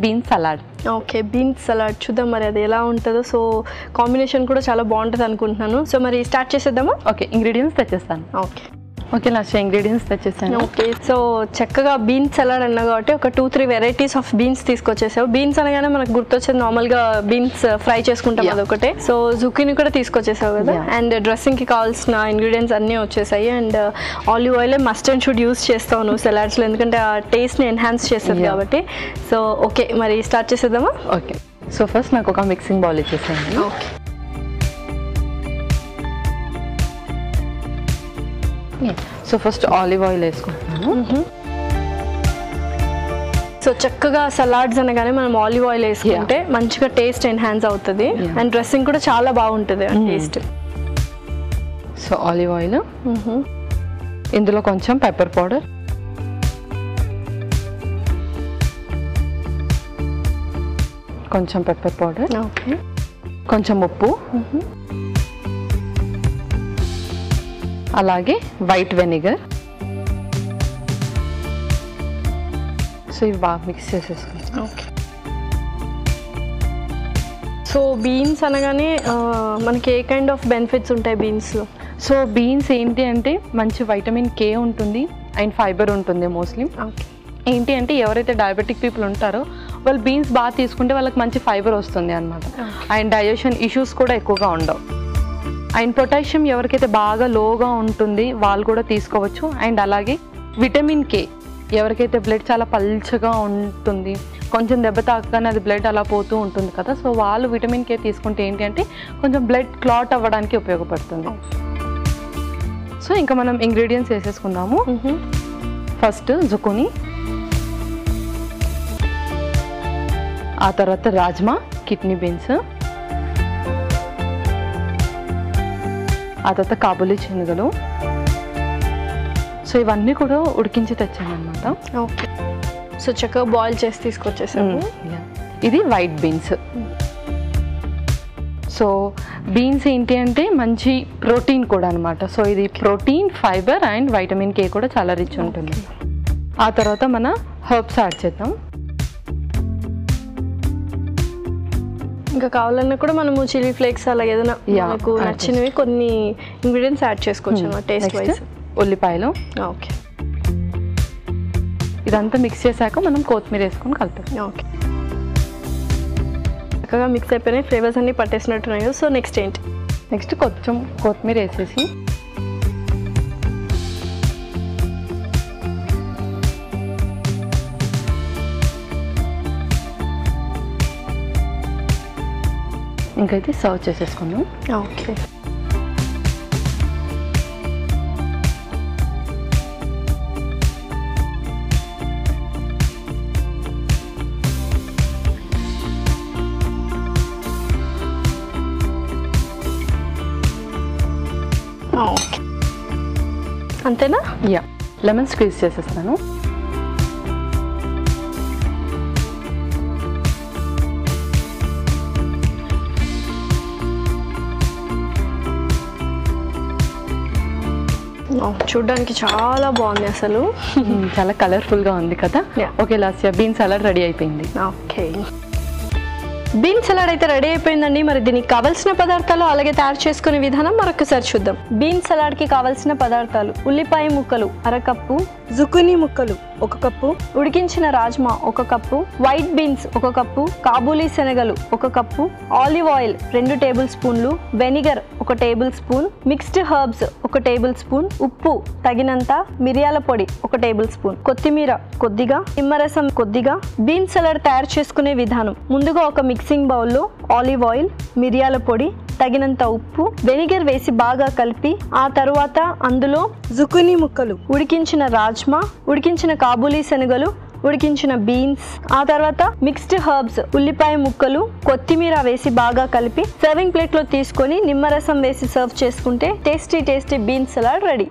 Beans salad. Okay, beans salad చూద్దాం మరి అది ఎలా ఉంటుందో. సో కాంబినేషన్ కూడా చాలా బాగుంటుంది అనుకుంటున్నాను. సో మరి స్టార్ట్ చేసేద్దామా? ఓకే, ఇంగ్రీడియంట్స్ తెచ్చేస్తాను. ఓకే లాస్ట్ ఇంగ్రీడియంట్స్ తెచ్చేసాను. ఓకే, సో చక్కగా బీన్స్ సలాడ్ అన్నా కాబట్టి ఒక 2-3 వెరైటీస్ ఆఫ్ బీన్స్ తీసుకొచ్చేసావు. బీన్స్ అనగానే మనకు గుర్తొచ్చేది నార్మల్గా బీన్స్ ఫ్రై చేసుకుంటాం అదొకటే. సో జుకీని కూడా తీసుకొచ్చేసావు కదా. అండ్ డ్రెస్సింగ్కి కావాల్సిన ఇంగ్రీడియంట్స్ అన్నీ వచ్చేసాయి. And olive oil must and should use చేస్తావు నువ్వు సలాడ్స్లో, ఎందుకంటే ఆ టేస్ట్ని ఎన్హాన్స్ చేస్తుంది కాబట్టి. సో ఓకే, మరి స్టార్ట్ చేసేద్దామా? ఓకే, సో ఫస్ట్ నాకు ఒక మిక్సింగ్ బౌల్ ఇచ్చేసాను. Okay, so first olive oil వేసుకుంటున్నాను. సో చక్కగా సలాడ్స్ అనగానే మనం ఆలివ్ ఆయిల్ వేసుకుంటే మంచిగా టేస్ట్ ఎన్హాన్స్ అవుతుంది. అండ్ డ్రెస్సింగ్ కూడా చాలా బాగుంటుంది టేస్ట్. సో ఆలివ్ ఆయిల్, ఇందులో కొంచెం పెప్పర్ పౌడర్, కొంచెం పెప్పర్ పౌడర్, కొంచెం ఉప్పు, అలాగే వైట్ వెనిగర్. సో ఇవి బాగా మిక్స్ చేసేసుకుంటాం. ఓకే, సో బీన్స్ అనగానే మనకి ఏ కైండ్ ఆఫ్ బెనిఫిట్స్ ఉంటాయి బీన్స్లో? సో బీన్స్ ఏంటి అంటే మంచి వైటమిన్ కే ఉంటుంది అండ్ ఫైబర్ ఉంటుంది మోస్ట్లీ. ఏంటి అంటే ఎవరైతే డయాబెటిక్ పీపుల్ ఉంటారో వాళ్ళు బీన్స్ బాగా తీసుకుంటే వాళ్ళకి మంచి ఫైబర్ వస్తుంది అనమాట. అండ్ డైజెషన్ ఇష్యూస్ కూడా ఎక్కువగా ఉండవు. అండ్ పొటాషియం ఎవరికైతే బాగా లోగా ఉంటుంది వాళ్ళు కూడా తీసుకోవచ్చు. అండ్ అలాగే విటమిన్ కే ఎవరికైతే బ్లడ్ చాలా పల్చగా ఉంటుంది, కొంచెం దెబ్బ తాకగానే అది బ్లడ్ అలా పోతూ ఉంటుంది కదా, సో వాళ్ళు విటమిన్ కే తీసుకుంటే ఏంటి అంటే కొంచెం బ్లడ్ క్లాట్ అవ్వడానికి ఉపయోగపడుతుంది. సో ఇంకా మనం ఇంగ్రీడియంట్స్ వేసేసుకుందాము. ఫస్ట్ జుకూని, ఆ తర్వాత రాజ్మా, కిడ్నీ బీన్స్, ఆ తర్వాత కాబూలీ శనగలు. సో ఇవన్నీ కూడా ఉడికించి తెచ్చాను అనమాట. ఓకే, సో చక్కగా బాయిల్ చేసి తీసుకొచ్చేసాము. ఇది వైట్ బీన్స్. సో బీన్స్ ఏంటి అంటే మంచి ప్రోటీన్ కూడా అనమాట. సో ఇది protein, fibre and vitamin K కూడా చాలా రిచ్ ఉంటుంది. ఆ తర్వాత మన హర్బ్స్ యాడ్ చేద్దాం. ఇంకా కావాలన్నా కూడా మనము చిల్లీ ఫ్లేక్స్ అలా ఏదైనా మనకు నచ్చినవి కొన్ని ఇంగ్రీడియంట్స్ యాడ్ చేసుకోవచ్చు టేస్ట్ వైజ్. ఉల్లిపాయలు. ఓకే, ఇదంతా మిక్స్ చేశాక మనం కొత్తిమీర వేసుకొని కలుపుతాం. ఓకే, చక్కగా మిక్స్ అయిపోయినాయి, ఫ్లేవర్స్ అన్నీ పట్టేసినట్టున్నాయి. సో నెక్స్ట్ ఏంటి? నెక్స్ట్ కొంచెం కొత్తిమీర వేసేసి ఇంకైతే సర్వ్ చేసేసుకున్నాం. ఓకే, అంతేనా? యా, లెమన్ స్క్వీజ్ చేసేస్తాను. చూడ్డానికి చాలా బాగుంది అసలు. చాలా కలర్ఫుల్గా ఉంది కదా. Okay Lasya, beans salad ready అయిపోయింది. ఓకే, బీన్స్ సలాడ్ అయితే రెడీ అయిపోయిందండి. మరి దీనికి కావాల్సిన పదార్థాలు అలాగే తయారు చేసుకునే విధానం మరొకసారి చూద్దాం. బీన్స్ సలాడ్కి కావాల్సిన పదార్థాలు: ఉల్లిపాయ ముక్కలు 1/2 కప్పు, జుకీనీ ముక్కలు 1 కప్పు, ఉడికించిన rajma 1 cup, white beans 1 cup, Kabuli శనగలు 1 కప్పు, ఆలివ్ ఆయిల్ 2 టేబుల్ స్పూన్లు, vinegar 1 table spoon, mixed herbs 1 table spoon, ఉప్పు తగినంత, మిరియాల పొడి 1 టేబుల్ స్పూన్, కొత్తిమీర కొద్దిగా, నిమ్మరసం కొద్దిగా. బీన్స్ సలాడ్ తయారు చేసుకునే విధానం: ముందుగా ఒక మిక్సింగ్ బౌల్లో ఆలివ్ ఆయిల్, మిరియాల పొడి, తగినంత ఉప్పు, వెనిగర్ వేసి బాగా కలిపి ఆ తరువాత అందులో జుకీనీ ముక్కలు, ఉడికించిన రాజ్మా, ఉడికించిన కాబూలీ శనగలు, ఉడికించిన బీన్స్, ఆ తర్వాత మిక్స్డ్ హర్బ్స్, ఉల్లిపాయ ముక్కలు, కొత్తిమీర వేసి బాగా కలిపి సర్వింగ్ ప్లేట్ లో తీసుకొని నిమ్మరసం వేసి సర్వ్ చేసుకుంటే టేస్టీ బీన్స్ సలాడ్ రెడీ.